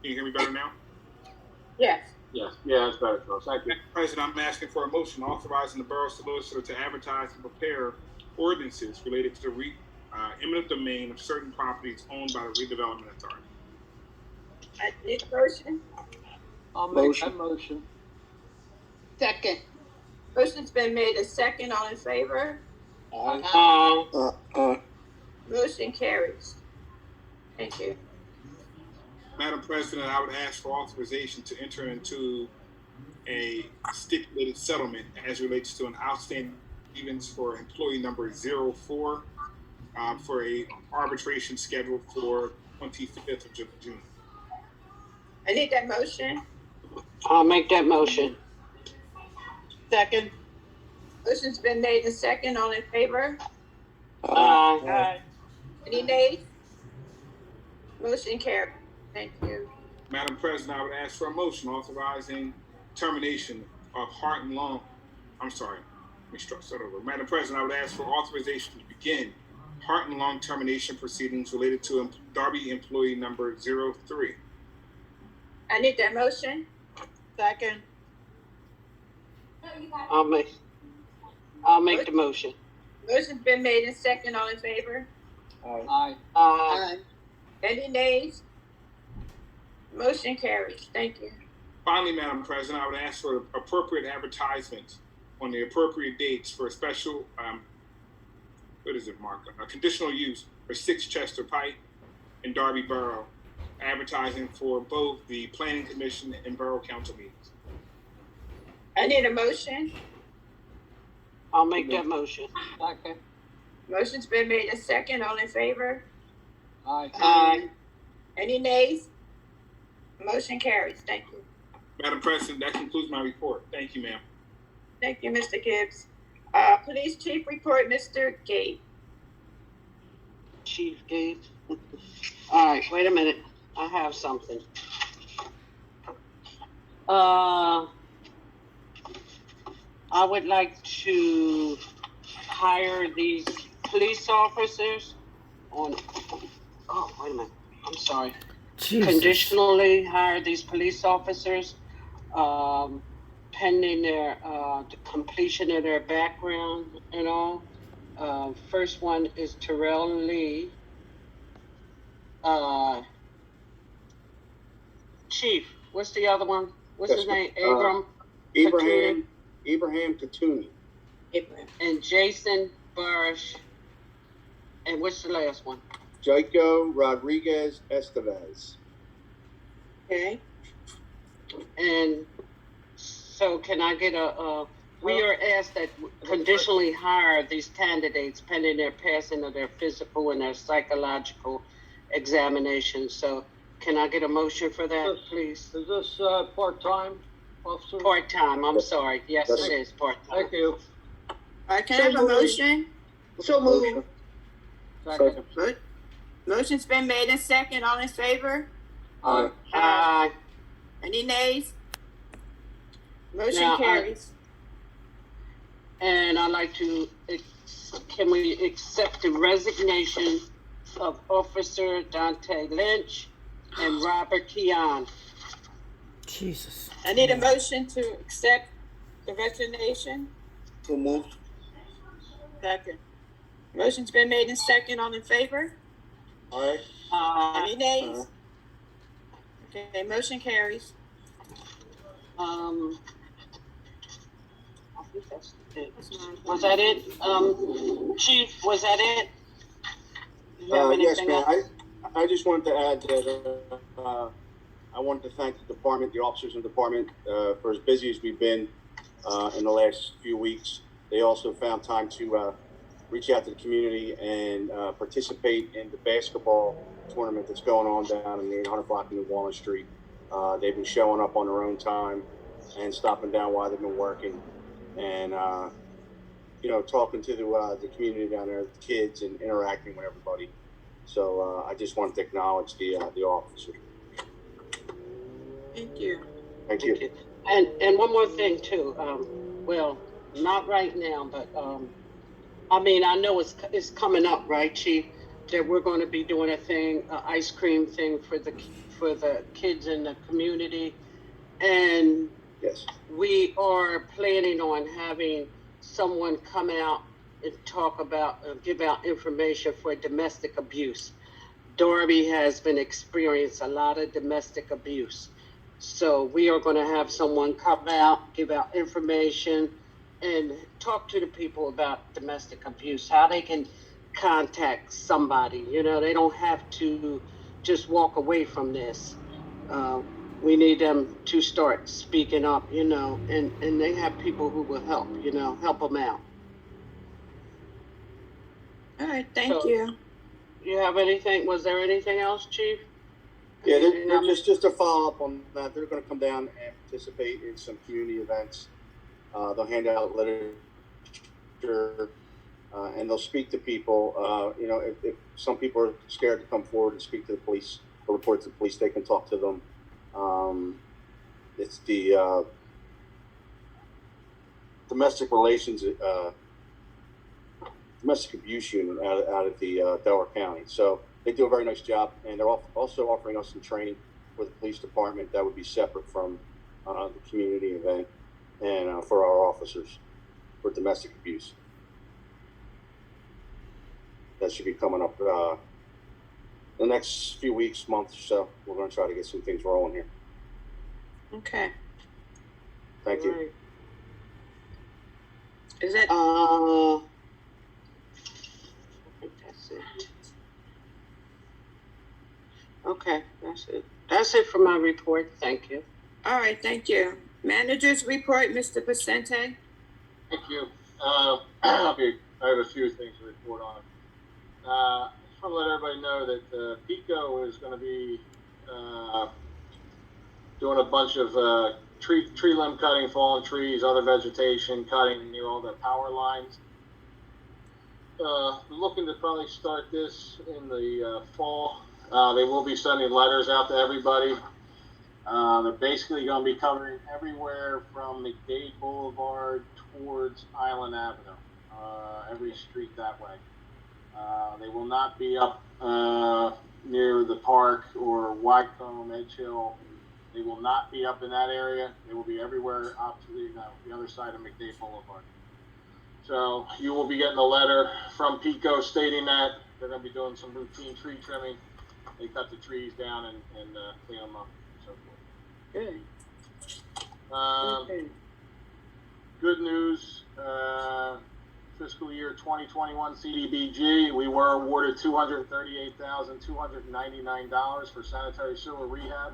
Can you hear me better now? Yes. Yes. Yeah, that's better, Charles. Thank you. Mr. President, I'm asking for a motion authorizing the borough solicitor to advertise and prepare ordinances related to the eminent domain of certain properties owned by the redevelopment authority. I need a motion. I'll make that motion. Second. Motion's been made a second. All in favor? Motion carries. Thank you. Madam President, I would ask for authorization to enter into a stipulated settlement as relates to an outstanding grievance for employee number 04 for a arbitration scheduled for 25th of June. I need that motion. I'll make that motion. Second. Motion's been made a second. All in favor? Aye. Any nays? Motion carries. Thank you. Madam President, I would ask for a motion authorizing termination of Heart and Lung. I'm sorry, let me start over. Madam President, I would ask for authorization to begin Heart and Lung termination proceedings related to Darby employee number 03. I need that motion. Second. I'll make the motion. Motion's been made and second. All in favor? Aye. Any nays? Motion carries. Thank you. Finally, Madam President, I would ask for appropriate advertisement on the appropriate dates for a special, conditional use for 6 Chester Pike and Darby Borough, advertising for both the Planning Commission and Borough Council meetings. I need a motion. I'll make that motion. Second. Motion's been made and second. All in favor? Aye. Any nays? Motion carries. Thank you. Madam President, that concludes my report. Thank you, ma'am. Thank you, Mr. Gibbs. Police Chief report, Mr. Gabe. Chief Gabe. All right, wait a minute. I have something. I would like to hire these police officers on. Oh, wait a minute. I'm sorry. Jesus. Conditionally hire these police officers, pending their the completion of their background and all. First one is Terrell Lee. Chief, what's the other one? What's his name? Abraham Katuni. And Jason Barish. And what's the last one? Jaco Rodriguez Estevez. Okay. And so can I get we are asked that conditionally hire these candidates pending their passing of their physical and their psychological examinations. So can I get a motion for that, please? Is this part-time, officer? Part-time, I'm sorry. Yes, it is part-time. Thank you. Can I have a motion? So moved. Second. Motion's been made and second. All in favor? Aye. Any nays? Motion Now, carries. And I'd like to, can we accept the resignation of Officer Dante Lynch and Robert Keon? Jesus. I need a motion to accept the resignation. So moved. Second. Motion's been made and second. All in favor? Aye. Any nays? Okay, motion carries. I think that's it. Was that it? Chief, was that it? Do you have Yes, anything ma'am. else? I just wanted to add that I wanted to thank the department, the officers in the department, for as busy as we've been in the last few weeks. They also found time to reach out to the community and participate in the basketball tournament that's going on down in the 800 block in Walnut Street. They've been showing up on their own time and stopping down while they've been working, and talking to the community down there, the kids, and interacting with everybody. So I just wanted to acknowledge the officers. Thank you. Thank you. And one more thing too. Well, not right now, but I mean, I know it's coming up, right, Chief? that we're going to be doing a thing, an ice cream thing for the kids in the community, and Yes. we are planning on having someone come out and talk about, give out information for domestic abuse. Darby has been experiencing a lot of domestic abuse. So we are going to have someone come out, give out information, and talk to the people about domestic abuse, how they can contact somebody. You know, they don't have to just walk away from this. We need them to start speaking up, you know, and they have people who will help, you know, help them out. All right, thank So- you. You have anything? Was there anything else, Chief? Yeah, Anything they're else? just to follow up on that, they're going to come down and participate in some community events. They'll hand out literature, and they'll speak to people. You know, if some people are scared to come forward and speak to the police or report to the police, they can talk to them. It's the domestic relations, domestic abuse unit out of the Delaware County. So they do a very nice job, and they're also offering us some training for the police department that would be separate from the community event, and for our officers for domestic abuse. That should be coming up the next few weeks, months or so. We're going to try to get some things rolling here. Okay. Thank you. Right. Is that, I think that's it. Okay, that's it. That's it for my report. Thank you. all right, thank you. Managers report, Mr. Vicente? Thank you. I have a few things to report on. I just want to let everybody know that PICO is going to be doing a bunch of tree limb cutting, fallen trees, other vegetation cutting near all the power lines. Looking to probably start this in the fall. They will be sending letters out to everybody. They're basically going to be covering everywhere from McDade Boulevard towards Island Avenue, every street that way. They will not be up near the park or Wycombe, Edge Hill. They will not be up in that area. They will be everywhere up to the other side of McDade Boulevard. So you will be getting a letter from PICO stating that they're going to be doing some routine tree trimming. They cut the trees down and clean them up and so forth. Good. Good news, fiscal year 2021 CDBG, we were awarded $238,299 for sanitary sewer rehab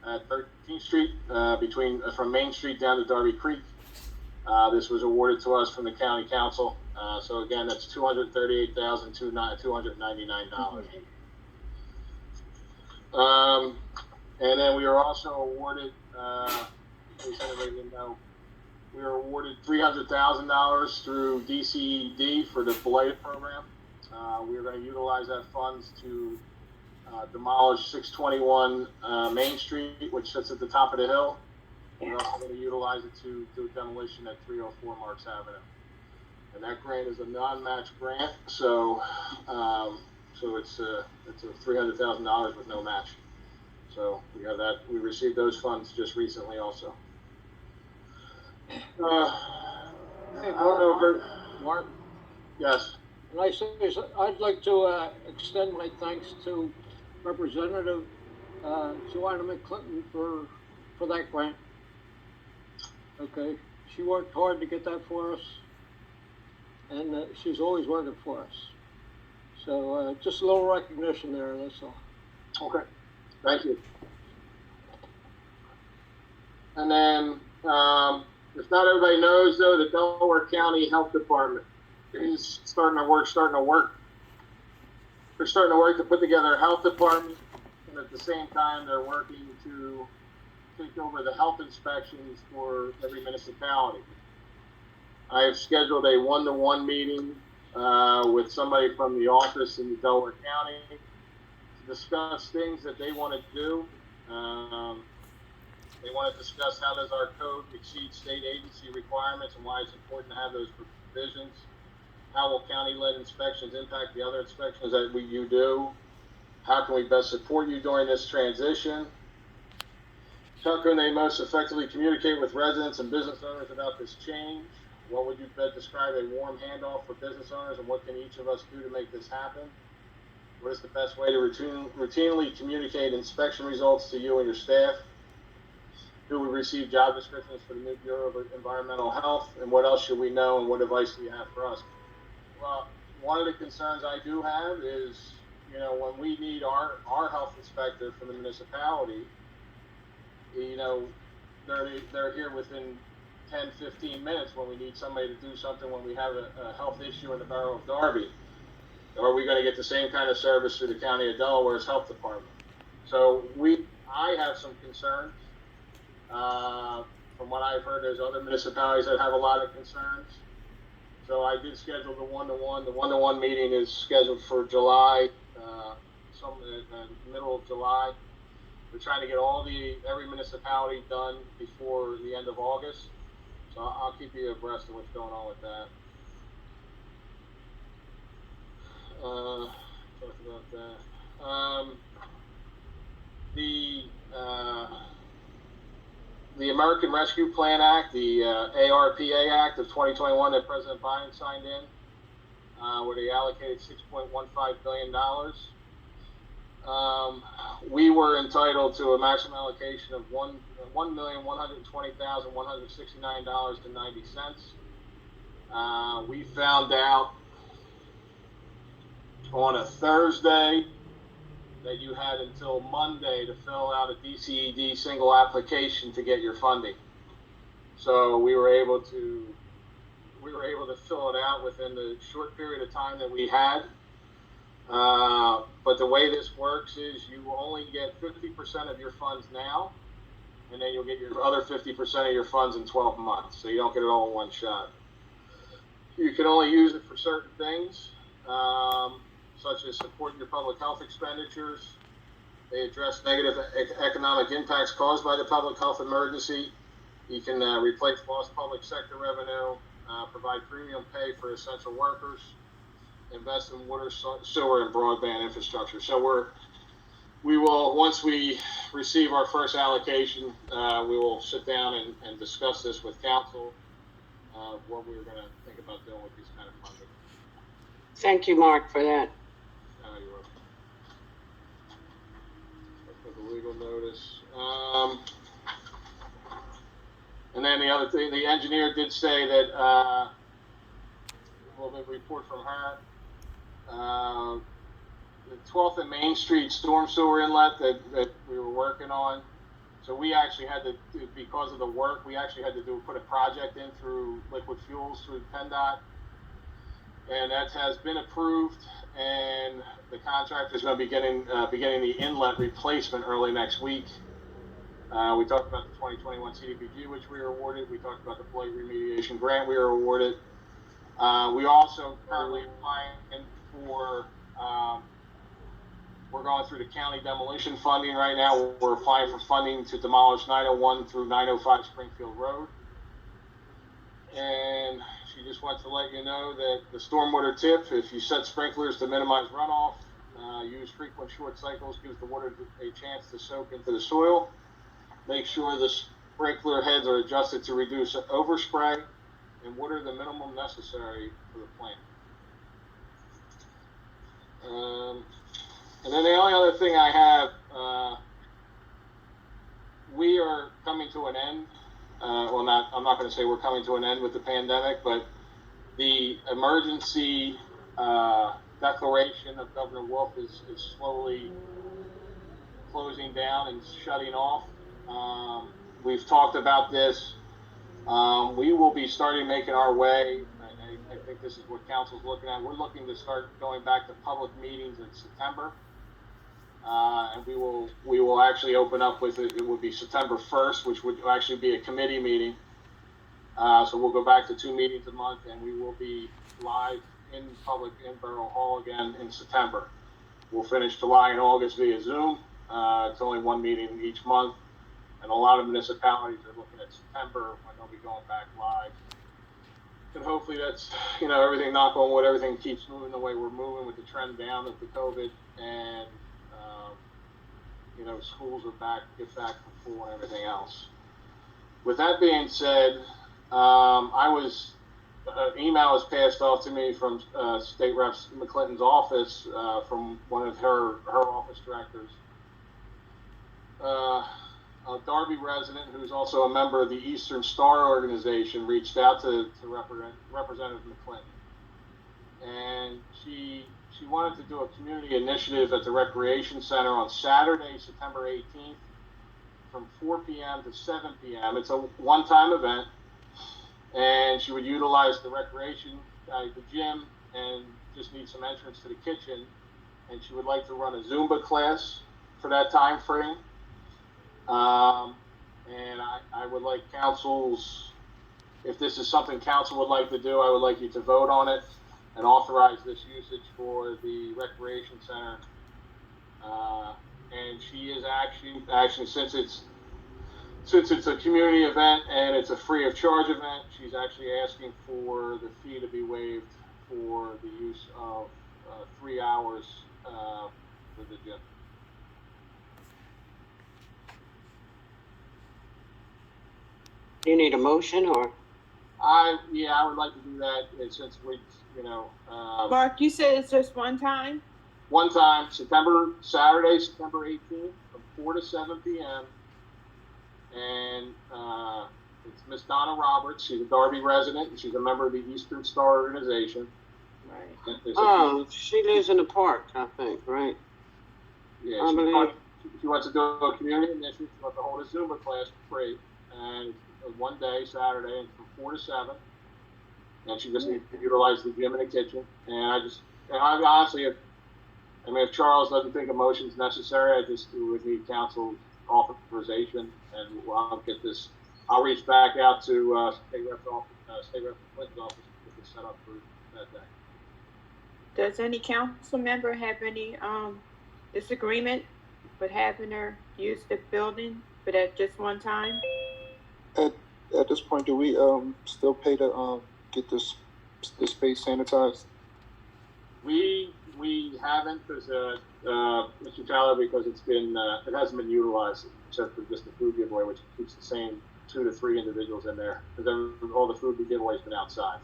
at 13th Street, from Main Street down to Darby Creek. This was awarded to us from the county council. So again, that's $238,299. And then we are also awarded, in case anybody didn't know, we were awarded $300,000 through DCED for the blighted program. We are going to utilize that funds to demolish 621 Main Street, which sits at the top of the hill. We're also going to utilize it to do demolition at 304 Marks Avenue. And that grant is a non-match grant, so it's $300,000 with no match. So we have that. We received those funds just recently, also. I don't know, Mark, yes. and I'd like to extend my thanks to Representative Joanna McClinton for that grant. Okay, she worked hard to get that for us, and she's always working for us. So just a little recognition there, that's all. Okay. Thank you. And then, if not everybody knows, though, the Delaware County Health Department is starting to work. They're starting to work to put together a health department, and at the same time, they're working to take over the health inspections for every municipality. I have scheduled a one-to-one meeting with somebody from the office in Delaware County to discuss things that they want to do. They want to discuss how does our code exceed state agency requirements and why it's important to have those provisions. How will county-led inspections impact the other inspections that you do? How can we best support you during this transition? How can they most effectively communicate with residents and business owners about this change? What would you best describe a warm handoff for business owners, and what can each of us do to make this happen? What is the best way to routinely communicate inspection results to you and your staff? Who would receive job descriptions for the new Bureau of Environmental Health? And what else should we know, and what advice do you have for us? Well, one of the concerns I do have is, you know, when we need our health inspector from the municipality, you know, they're here within 10, 15 minutes when we need somebody to do something, when we have a health issue in the Borough of Darby. Are we going to get the same kind of service through the County of Delaware's health department? So I have some concerns. From what I've heard, there's other municipalities that have a lot of concerns. So I did schedule the one-to-one. The one-to-one meeting is scheduled for July, middle of July. We're trying to get every municipality done before the end of August. So I'll keep you abreast of what's going on with that. Talked about that. The American Rescue Plan Act, the ARPA Act of 2021 that President Biden signed in, where they allocated $6.15 billion. We were entitled to a maximum allocation of $1,120,169.90. We found out on a Thursday that you had until Monday to fill out a DCED single application to get your funding. So we were able to fill it out within the short period of time that we had. But the way this works is you will only get 50% of your funds now, and then you'll get your other 50% of your funds in 12 months. So you don't get it all in one shot. You can only use it for certain things, such as supporting your public health expenditures. They address negative economic impacts caused by the public health emergency. You can replace lost public sector revenue, provide premium pay for essential workers, invest in water, sewer, and broadband infrastructure. So we will, once we receive our first allocation, we will sit down and discuss this with council, what we're going to think about doing with these kind of funding. Thank you, Mark, for that. You're welcome. For the legal notice. And then the other thing, the engineer did say that, a little bit of report from her, the 12th and Main Street storm sewer inlet that we were working on. So we actually had to, because of the work, we actually had to put a project in through Liquid Fuels, through PennDOT. And that has been approved, and the contractor is going to be beginning the inlet replacement early next week. We talked about the 2021 CDBG, which we were awarded. We talked about the blight remediation grant we were awarded. We also currently applying for, we're going through the county demolition funding right now. We're applying for funding to demolish 901 through 905 Springfield Road. And she just wants to let you know that the stormwater tip, if you set sprinklers to minimize runoff, use frequent short cycles, gives the water a chance to soak into the soil. Make sure the sprinkler heads are adjusted to reduce overspray, and water the minimum necessary for the plant. And then the only other thing I have, we are coming to an end. I'm not going to say we're coming to an end with the pandemic, but the emergency declaration of Governor Wolf is slowly closing down and shutting off. We've talked about this. We will be starting making our way. I think this is what council's looking at. We're looking to start going back to public meetings in September. And we will actually open up with it. It would be September 1st, which would actually be a committee meeting. So we'll go back to 2 meetings a month, and we will be live in public in Borough Hall again in September. We'll finish July and August via Zoom. It's only 1 meeting each month, and a lot of municipalities are looking at September when they'll be going back live. and hopefully that's, everything, knock on wood, everything keeps moving the way we're moving with the trend down with the COVID, and, schools are get back to full and everything else. With that being said, an email was passed off to me from State Rep McClinton's office from one of her office directors. A Darby resident who's also a member of the Eastern Star organization reached out to Representative McClinton, and she wanted to do a community initiative at the Recreation Center on Saturday, September 18th, from 4 p.m. to 7 p.m. It's a one-time event, and she would utilize the the gym, and just need some entrance to the kitchen, and she would like to run a Zumba class for that time frame. And I would like if this is something council would like to do, I would like you to vote on it and authorize this usage for the recreation center. And she is actually, since it's a community event and it's a free of charge event, she's actually asking for the fee to be waived for the use of 3 hours for the gym. Do you need a motion or? I would like to do that, and since we, Mark, you said it's just one time? one time, Saturday, September 18th, from 4 to 7 p.m. And it's Miss Donna Roberts. She's a Darby resident, and she's a member of the Eastern Star organization. Right. She lives in the park, I think, right? Yeah, she wants to do a community initiative. She wants to hold a Zumba class for free, and one day, Saturday, and from 4 to 7. And she just needs to utilize the gym and the kitchen. And I honestly, if Charles doesn't think a motion is necessary, we would need council authorization, and I'll reach back out to State Rep Clinton's office to get this set up for that day. Does any council member have any disagreement with having her use the building, but at just one time? At this point, do we still pay to get this space sanitized? We haven't, because Mr. Tyler, because it hasn't been utilized except for just the food giveaway, which keeps the same 2 to 3 individuals in there, because all the food giveaway's been outside.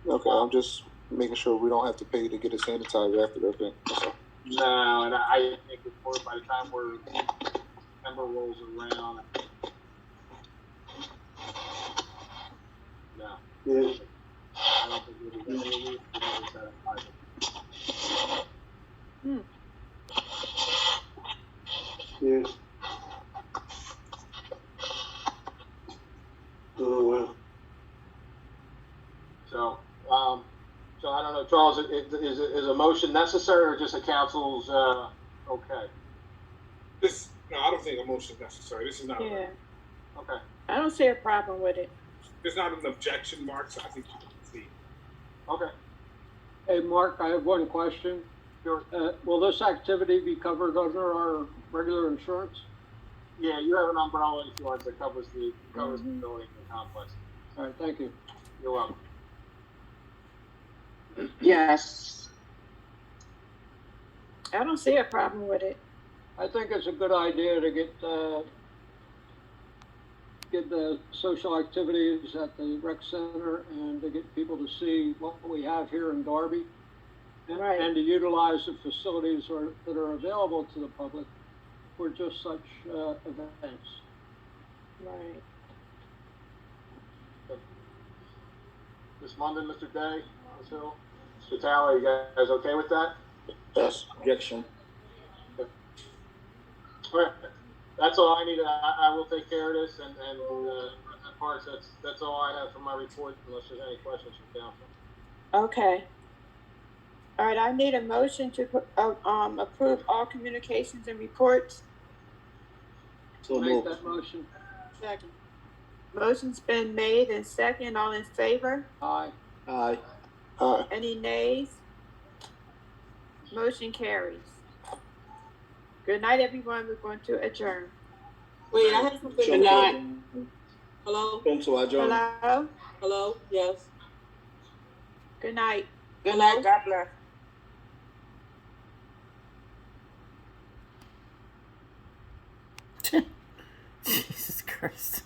Okay, I'm just making sure we don't have to pay to get it sanitized after the event. No, and I think by the time September rolls around, no. Yeah. I don't think we'll be able to Yeah. Oh, wow. So I don't know, Charles, is a motion necessary or just a council's okay? I don't think a motion is necessary. This is not. Yeah. Okay. I don't see a problem with it. There's not an objection, Mark, so I think you can see. Okay. Hey, Mark, I have one question. Sure. Will this activity be covered under our regular insurance? Yeah, you have an umbrella insurance that covers the building and complex. All right, thank you. You're welcome. Yes. I don't see a problem with it. I think it's a good idea to get the social activities at the rec center and to get people to see what we have here in Darby, Right. and to utilize the facilities that are available to the public for just such events. Right. Ms. London, Mr. Day, Ms. Hill, Mr. Talley, you guys okay with that? Yes. Objection. All right. That's all I need. I will take care of this, and Parks, that's all I have for my report, unless there's any questions from council. Okay. All right, I need a motion to approve all communications and reports. So Make moved. that motion. Second. Motion's been made and second. All in favor? Aye. Aye. Aye. Any nays? Motion carries. Good night, everyone. We're going to adjourn. Wait, I have something. Good night. Hello? Come to adjourn. Hello? Hello? Yes. Good night. Good night. God bless. Jesus Christ.